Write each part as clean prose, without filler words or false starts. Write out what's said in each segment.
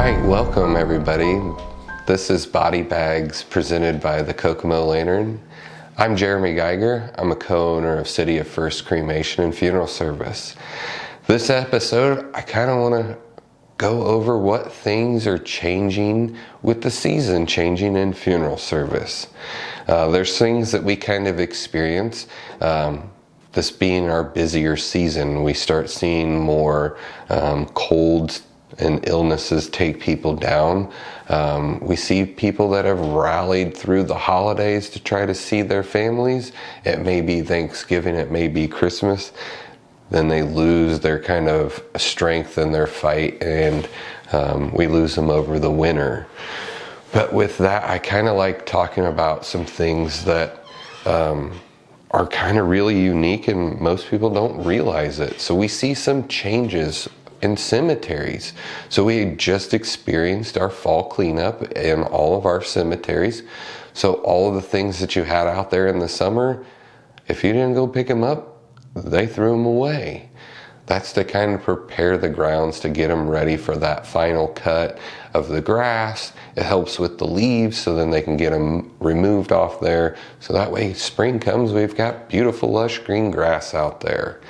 right, welcome everybody. This is Body Bags presented by the Kokomo Lantern. I'm Jeremy Geiger. I'm a co-owner of City of First Cremation and Funeral Service. This episode, I kind of want to go over what things are changing with the season changing in funeral service. There's things that we kind of experience. This being our busier season, we start seeing more colds and illnesses take people down. We see people that have rallied through the holidays to try to see their families. It may be Thanksgiving, it may be Christmas. Then they lose their kind of strength in their fight, and we lose them over the winter. But with that, I kind of like talking about some things that are kind of really unique and most people don't realize it. So we see some changes in cemeteries. So we just experienced our fall cleanup in all of our cemeteries. So all of the things that you had out there in the summer, if you didn't go pick them up, they threw them away. That's to kind of prepare the grounds to get them ready for that final cut of the grass. It helps with the leaves so then they can get them removed off there. So that way spring comes, we've got beautiful lush green grass out there.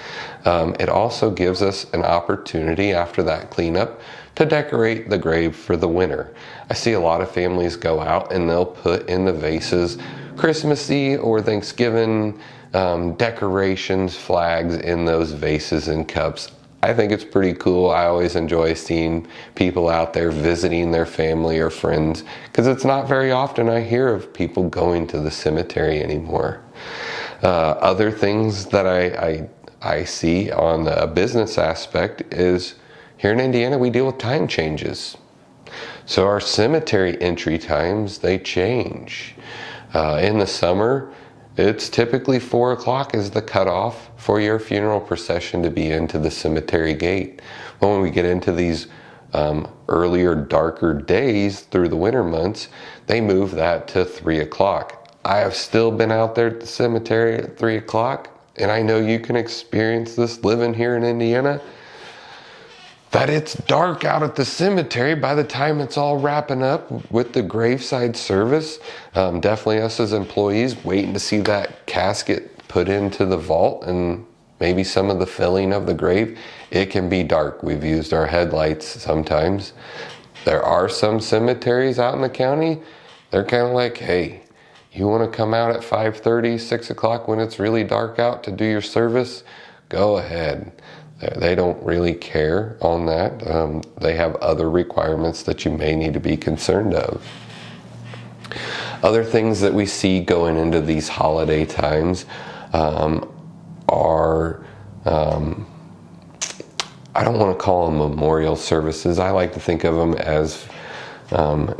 It also gives us an opportunity after that cleanup to decorate the grave for the winter. I see a lot of families go out and they'll put in the vases Christmassy or Thanksgiving decorations, flags in those vases and cups. I think it's pretty cool. I always enjoy seeing people out there visiting their family or friends, because it's not very often I hear of people going to the cemetery anymore. Other things that I see on the business aspect is here in Indiana we deal with time changes. So our cemetery entry times, they change. In the summer, it's typically 4 o'clock is the cutoff for your funeral procession to be into the cemetery gate. When we get into these earlier, darker days through the winter months, they move that to 3 o'clock. I have still been out there at the cemetery at 3 o'clock, and I know you can experience this living here in Indiana, that it's dark out at the cemetery by the time it's all wrapping up with the graveside service. Definitely us as employees waiting to see that casket put into the vault and maybe some of the filling of the grave. It can be dark. We've used our headlights sometimes. There are some cemeteries out in the county, they're kind of like, hey, you want to come out at 5:30, 6 o'clock when it's really dark out to do your service? Go ahead. They don't really care on that. They have other requirements that you may need to be concerned of. Other things that we see going into these holiday times are, I don't want to call them memorial services. I like to think of them as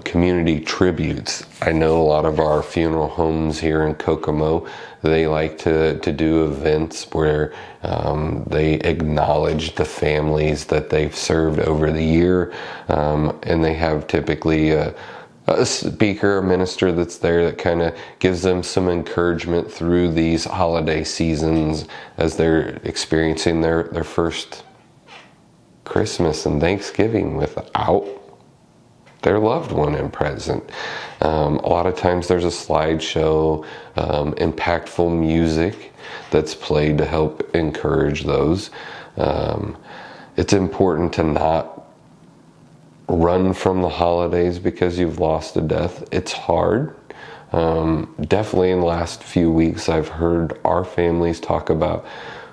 community tributes. I know a lot of our funeral homes here in Kokomo, they like to do events where they acknowledge the families that they've served over the year, and they have typically a speaker, a minister that's there that kind of gives them some encouragement through these holiday seasons as they're experiencing their first Christmas and Thanksgiving without their loved one in present. A lot of times there's a slideshow, impactful music that's played to help encourage those. It's important to not run from the holidays because you've lost a death. It's hard. Definitely in the last few weeks I've heard our families talk about,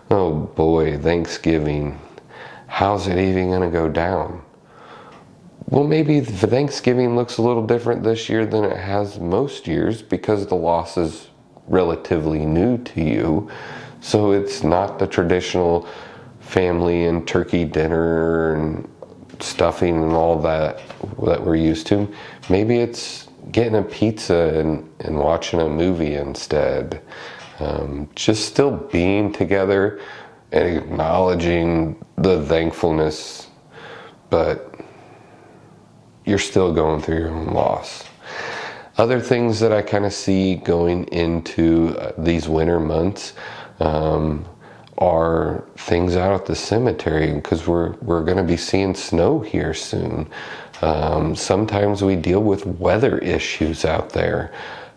oh boy, Thanksgiving, how's it even gonna go down? Well, maybe Thanksgiving looks a little different this year than it has most years because the loss is relatively new to you. So it's not the traditional family and turkey dinner and stuffing and all that we're used to. Maybe it's getting a pizza and watching a movie instead. Just still being together and acknowledging the thankfulness, but you're still going through your own loss. Other things that I kind of see going into these winter months are things out at the cemetery, because we're going to be seeing snow here soon. Sometimes we deal with weather issues out there.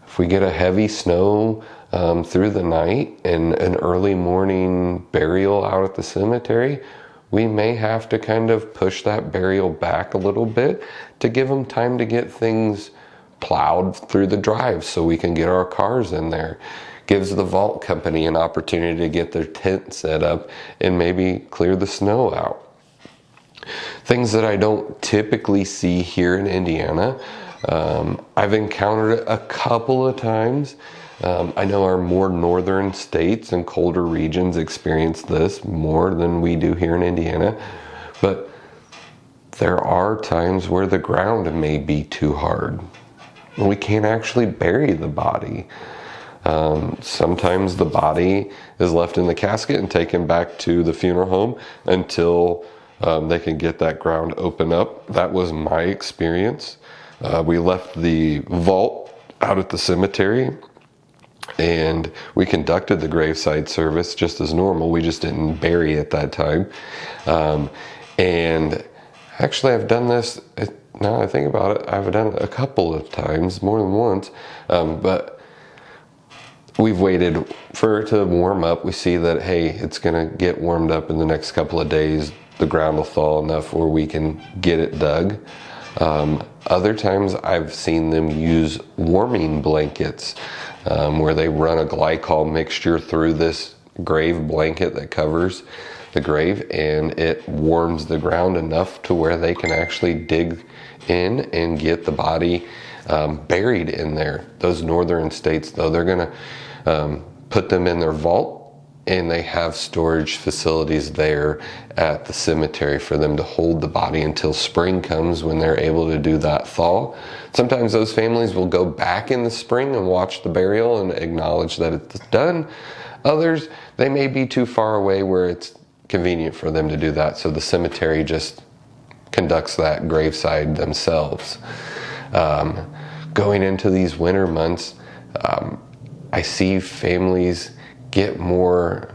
If we get a heavy snow through the night and an early morning burial out at the cemetery, we may have to kind of push that burial back a little bit to give them time to get things plowed through the drive so we can get our cars in there. Gives the vault company an opportunity to get their tent set up and maybe clear the snow out. Things that I don't typically see here in Indiana. I've encountered it a couple of times. I know our more northern states and colder regions experience this more than we do here in Indiana, but there are times where the ground may be too hard. We can't actually bury the body. Sometimes the body is left in the casket and taken back to the funeral home until they can get that ground open up. That was my experience. We left the vault out at the cemetery and we conducted the graveside service just as normal. We just didn't bury at that time. And actually I've done this, now I think about it, I've done it a couple of times, more than once, but we've waited for it to warm up. We see that, hey, it's gonna get warmed up in the next couple of days. The ground will thaw enough where we can get it dug. Other times I've seen them use warming blankets where they run a glycol mixture through this grave blanket that covers the grave, and it warms the ground enough to where they can actually dig in and get the body buried in there. Those northern states, though, they're gonna put them in their vault, and they have storage facilities there at the cemetery for them to hold the body until spring comes, when they're able to do that thaw. Sometimes those families will go back in the spring and watch the burial and acknowledge that it's done. Others, they may be too far away where it's convenient for them to do that, so the cemetery just conducts that graveside themselves. Going into these winter months, I see families get more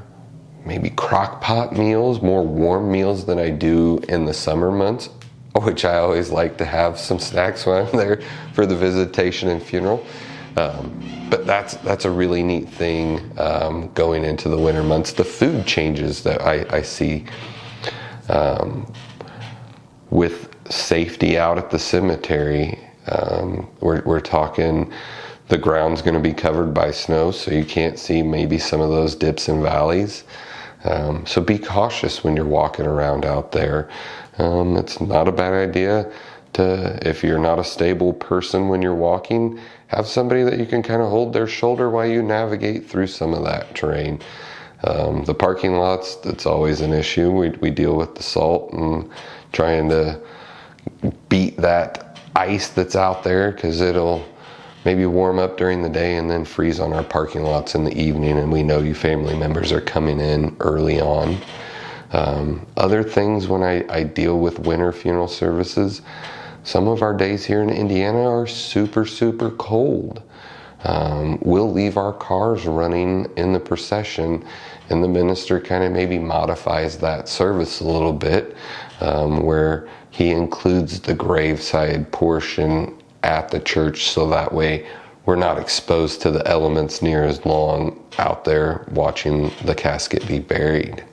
maybe crock pot meals, more warm meals than I do in the summer months, which I always like to have some snacks when I'm there for the visitation and funeral. But that's a really neat thing going into the winter months. The food changes that I see with safety out at the cemetery. We're talking the ground's going to be covered by snow, so you can't see maybe some of those dips and valleys. So be cautious when you're walking around out there. It's not a bad idea to, if you're not a stable person when you're walking, have somebody that you can kind of hold their shoulder while you navigate through some of that terrain. The parking lots, that's always an issue. We deal with the salt and trying to beat that ice that's out there, because it'll maybe warm up during the day and then freeze on our parking lots in the evening, and we know you family members are coming in early on. Other things when I deal with winter funeral services, some of our days here in Indiana are super, super cold. We'll leave our cars running in the procession, and the minister kind of maybe modifies that service a little bit, where he includes the graveside portion at the church, so that way we're not exposed to the elements near as long out there watching the casket be buried.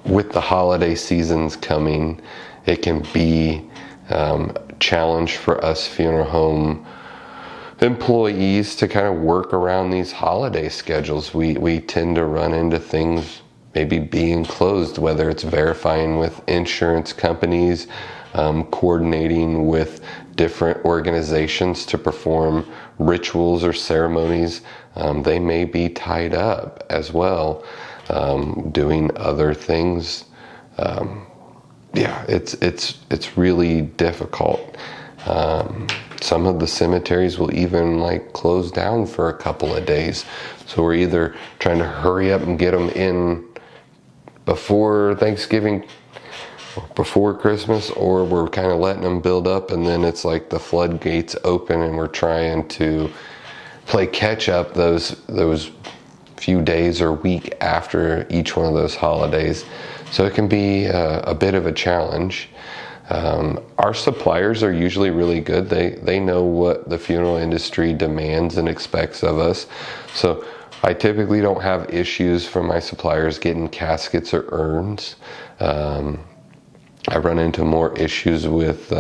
With the holiday seasons coming, it can be a challenge for us funeral home employees to kind of work around these holiday schedules. We tend to run into things maybe being closed, whether it's verifying with insurance companies, coordinating with different organizations to perform rituals or ceremonies. They may be tied up as well, doing other things. It's really difficult. Some of the cemeteries will even close down for a couple of days. So we're either trying to hurry up and get them in before Thanksgiving, before Christmas, or we're kind of letting them build up, and then it's like the floodgates open and we're trying to play catch up those few days or week after each one of those holidays. So it can be a bit of a challenge. Our suppliers are usually really good. They know what the funeral industry demands and expects of us. So I typically don't have issues from my suppliers getting caskets or urns. I run into more issues with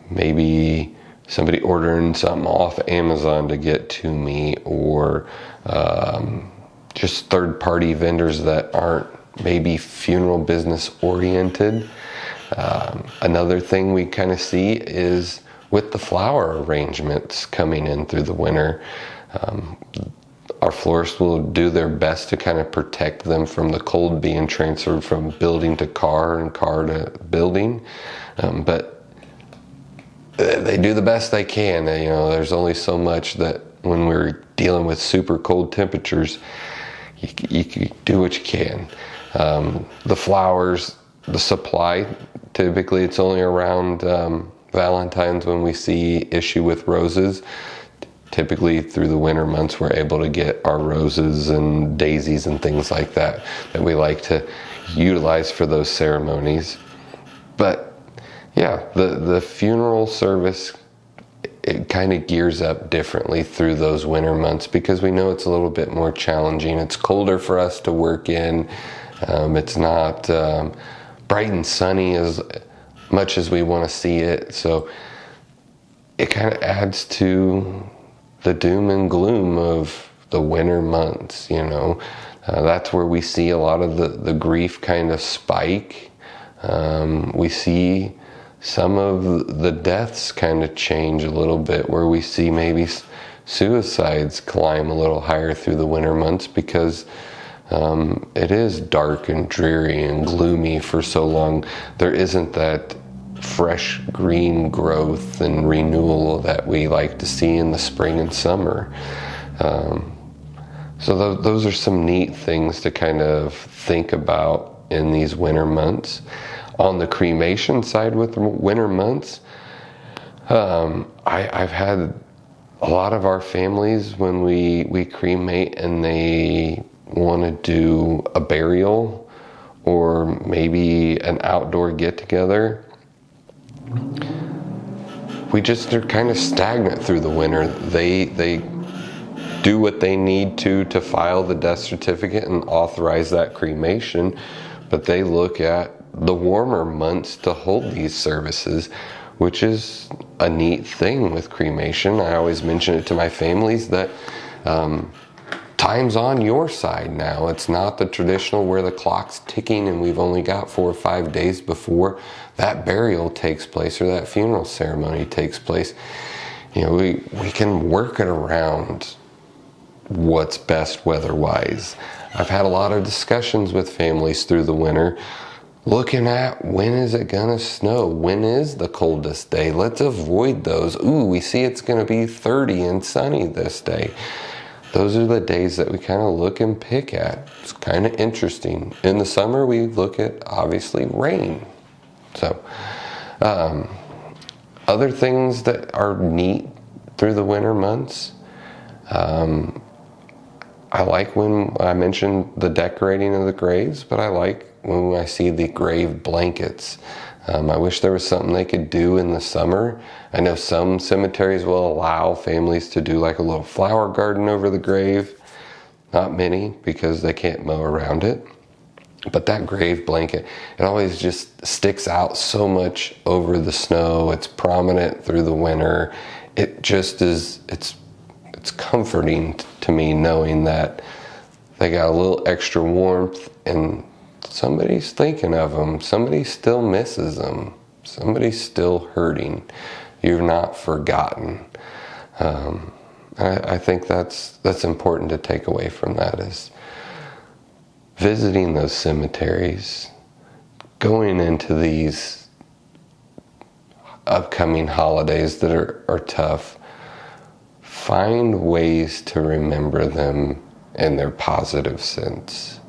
maybe somebody ordering something off Amazon to get to me, or just third-party vendors that aren't maybe funeral business oriented. Another thing we kind of see is with the flower arrangements coming in through the winter. Our florists will do their best to kind of protect them from the cold being transferred from building to car and car to building, but they do the best they can. You know, there's only so much that when we're dealing with super cold temperatures, you do what you can. The flowers, the supply, typically it's only around Valentine's when we see issue with roses. Typically through the winter months we're able to get our roses and daisies and things like that we like to utilize for those ceremonies. But yeah, the funeral service, it kind of gears up differently through those winter months because we know it's a little bit more challenging. It's colder for us to work in. It's not bright and sunny as much as we want to see it. So it kind of adds to the doom and gloom of the winter months, you know. That's where we see a lot of the grief kind of spike. We see some of the deaths kind of change a little bit, where we see maybe suicides climb a little higher through the winter months because it is dark and dreary and gloomy for so long. There isn't that fresh green growth and renewal that we like to see in the spring and summer. So those are some neat things to kind of think about in these winter months. On the cremation side with the winter months, I've had a lot of our families when we cremate and they want to do a burial or maybe an outdoor get-together, we just are kind of stagnant through the winter. They do what they need to file the death certificate and authorize that cremation, but they look at the warmer months to hold these services, which is a neat thing with cremation. I always mention it to my families that time's on your side now. It's not the traditional where the clock's ticking and we've only got 4 or 5 days before that burial takes place or that funeral ceremony takes place. You know, we can work it around what's best weather-wise. I've had a lot of discussions with families through the winter looking at when is it gonna snow? When is the coldest day? Let's avoid those. Ooh, we see it's gonna be 30 and sunny this day. Those are the days that we kind of look and pick at. It's kind of interesting. In the summer, we look at, obviously, rain. So, other things that are neat through the winter months, I like when I mentioned the decorating of the graves, but I like when I see the grave blankets. I wish there was something they could do in the summer. I know some cemeteries will allow families to do like a little flower garden over the grave. Not many, because they can't mow around it. But that grave blanket, it always just sticks out so much over the snow. It's prominent through the winter. It just is, it's comforting to me knowing that they got a little extra warmth and somebody's thinking of them. Somebody still misses them. Somebody's still hurting. You're not forgotten. I think that's important to take away from that, is visiting those cemeteries, going into these upcoming holidays that are tough. Find ways to remember them in their positive sense.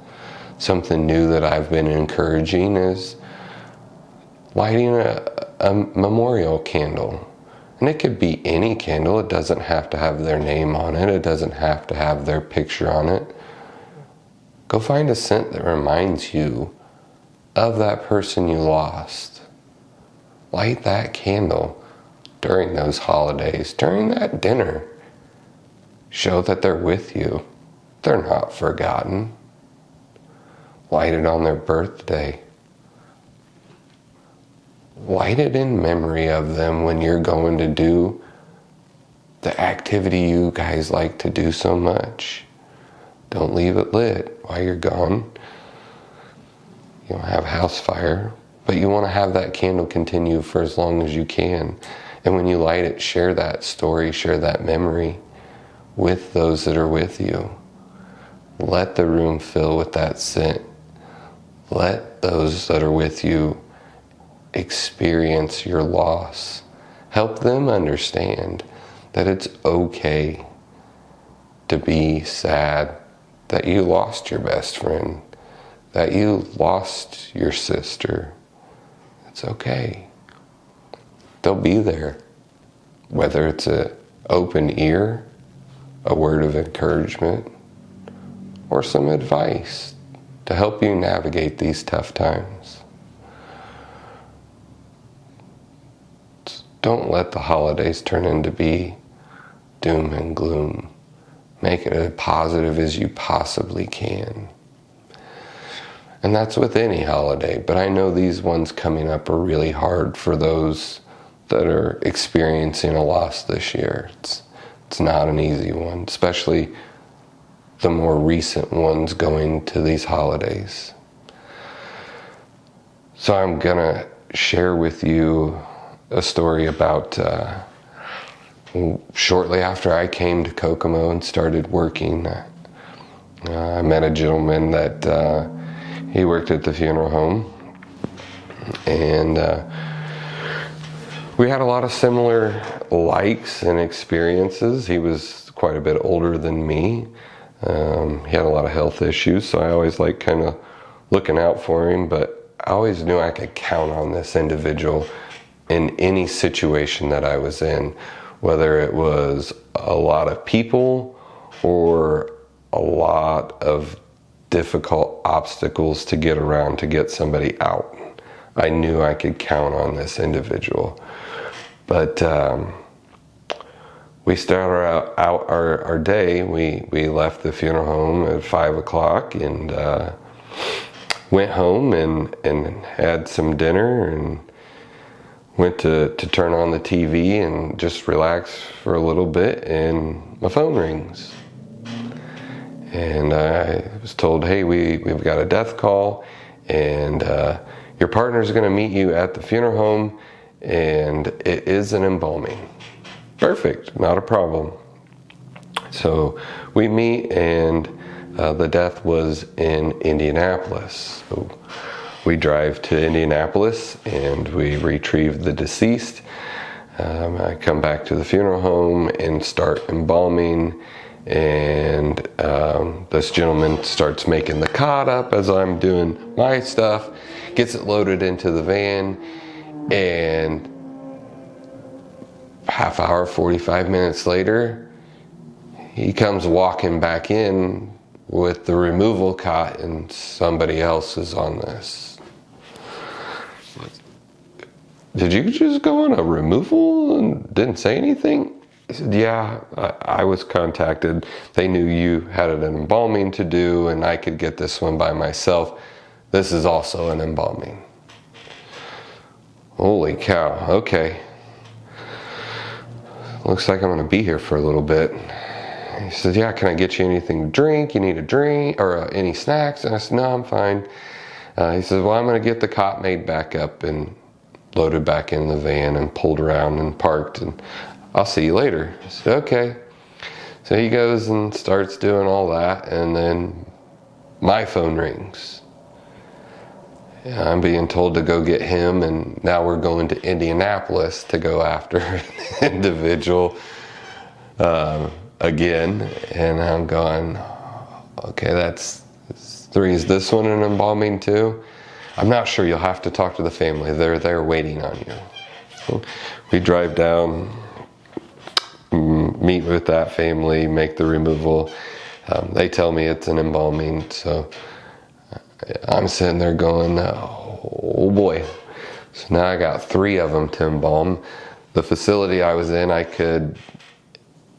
Something new that I've been encouraging is lighting a memorial candle. And it could be any candle. It doesn't have to have their name on it. It doesn't have to have their picture on it. Go find a scent that reminds you of that person you lost. Light that candle during those holidays, during that dinner. Show that they're with you. They're not forgotten. Light it on their birthday. Light it in memory of them when you're going to do the activity you guys like to do so much. Don't leave it lit while you're gone. You don't have house fire, but you want to have that candle continue for as long as you can. And when you light it, share that story, share that memory with those that are with you. Let the room fill with that scent. Let those that are with you experience your loss. Help them understand that it's okay to be sad that you lost your best friend, that you lost your sister. It's okay. They'll be there. Whether it's an open ear, a word of encouragement, or some advice to help you navigate these tough times. Don't let the holidays turn into be doom and gloom. Make it as positive as you possibly can. And that's with any holiday, but I know these ones coming up are really hard for those that are experiencing a loss this year. It's not an easy one, especially the more recent ones going to these holidays. So I'm gonna share with you a story about shortly after I came to Kokomo and started working. I met a gentleman that he worked at the funeral home, and we had a lot of similar likes and experiences. He was quite a bit older than me. He had a lot of health issues, so I always liked kind of looking out for him, but I always knew I could count on this individual in any situation that I was in, whether it was a lot of people or a lot of difficult obstacles to get around to get somebody out. I knew I could count on this individual. But we started out our day. We left the funeral home at 5 o'clock and went home and had some dinner and went to turn on the TV and just relax for a little bit, and my phone rings. And I was told, hey, we've got a death call, and your partner's gonna meet you at the funeral home, and it is an embalming. Perfect, not a problem. So we meet, and the death was in Indianapolis. So we drive to Indianapolis and we retrieve the deceased. I come back to the funeral home and start embalming, and this gentleman starts making the cot up as I'm doing my stuff, gets it loaded into the van, and half hour, 45 minutes later, he comes walking back in with the removal cot, and somebody else is on this. Did you just go on a removal and didn't say anything? He said, yeah, I was contacted. They knew you had an embalming to do, and I could get this one by myself. This is also an embalming. Holy cow, okay. Looks like I'm gonna be here for a little bit. He said, yeah, can I get you anything to drink? You need a drink or any snacks? And I said, no, I'm fine. He says, well, I'm gonna get the cot made back up and loaded back in the van and pulled around and parked, and I'll see you later. I said, okay. So he goes and starts doing all that, and then my phone rings. I'm being told to go get him, and now we're going to Indianapolis to go after an individual again. And I'm going, okay, that's 3. Is this one an embalming too? I'm not sure. You'll have to talk to the family. They're there waiting on you. So we drive down meet with that family, make the removal. They tell me it's an embalming, so I'm sitting there going, oh boy. So now I got 3 of them to embalm. The facility I was in, I could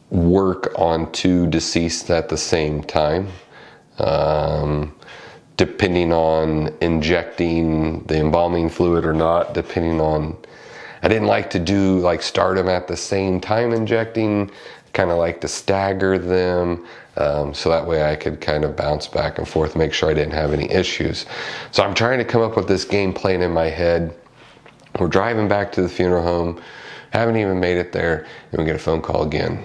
work on 2 deceased at the same time, depending on injecting the embalming fluid or not, depending on, I didn't like to start them at the same time injecting, kind of like to stagger them, so that way I could kind of bounce back and forth, make sure I didn't have any issues. So I'm trying to come up with this game plan in my head. We're driving back to the funeral home, haven't even made it there, and we get a phone call again.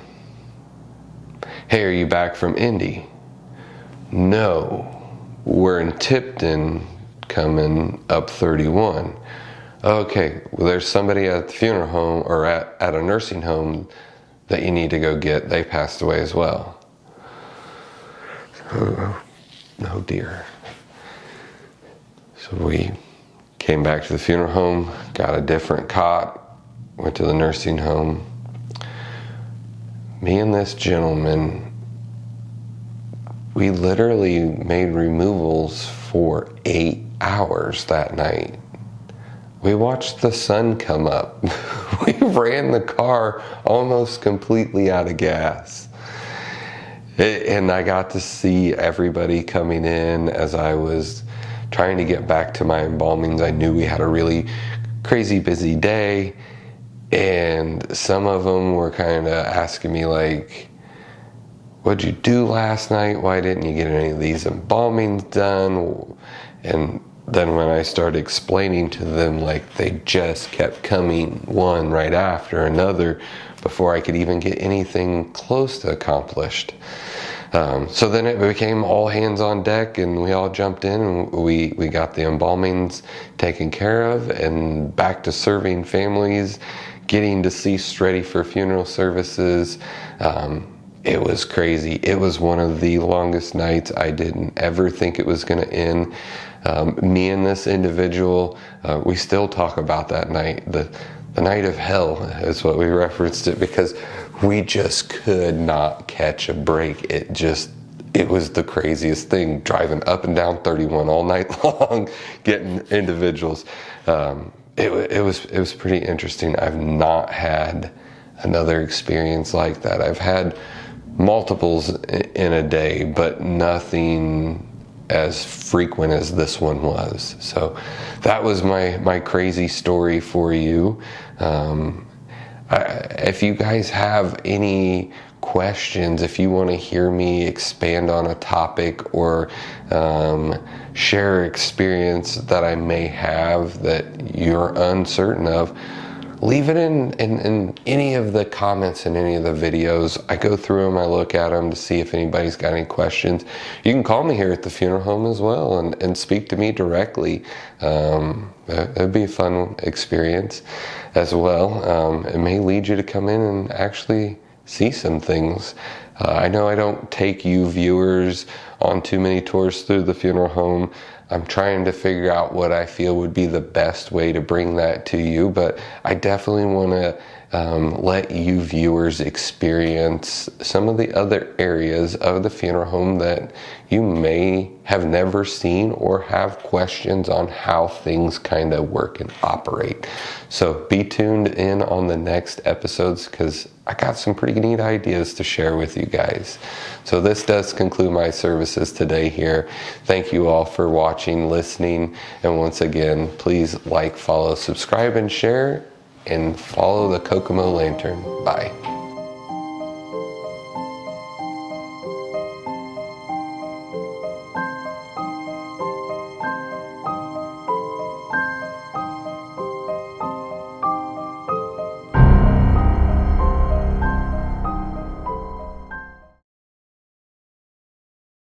Hey, are you back from Indy? No, we're in Tipton coming up 31. Okay, well, there's somebody at the funeral home or at a nursing home that you need to go get. They passed away as well. Oh dear. So we came back to the funeral home, got a different cot, went to the nursing home. Me and this gentleman, we literally made removals for 8 hours that night. We watched the sun come up. We ran the car almost completely out of gas. And I got to see everybody coming in as I was trying to get back to my embalmings. I knew we had a really crazy busy day. And some of them were kind of asking me like, what'd you do last night? Why didn't you get any of these embalmings done? And then when I started explaining to them, like, they just kept coming one right after another before I could even get anything close to accomplished. So then it became all hands on deck, and we all jumped in, and we got the embalmings taken care of and back to serving families, getting deceased ready for funeral services. It was crazy. It was one of the longest nights. I didn't ever think it was going to end. Me and this individual, we still talk about that night. The night of hell is what we referenced it, because we just could not catch a break. It was the craziest thing, driving up and down 31 all night long, getting individuals. It was pretty interesting. I've not had another experience like that. I've had multiples in a day, but nothing as frequent as this one was. So that was my crazy story for you. If you guys have any questions, if you want to hear me expand on a topic or share experience that I may have that you're uncertain of, leave it in any of the comments in any of the videos. I go through them, I look at them to see if anybody's got any questions. You can call me here at the funeral home as well and speak to me directly. It'd be a fun experience as well. It may lead you to come in and actually see some things. I know I don't take you viewers on too many tours through the funeral home. I'm trying to figure out what I feel would be the best way to bring that to you, but I definitely want to let you viewers experience some of the other areas of the funeral home that you may have never seen or have questions on how things kind of work and operate. So be tuned in on the next episodes, because I got some pretty neat ideas to share with you guys. So this does conclude my services today here. Thank you all for watching, listening, and once again, please like, follow, subscribe, and share, and follow the Kokomo Lantern. Bye.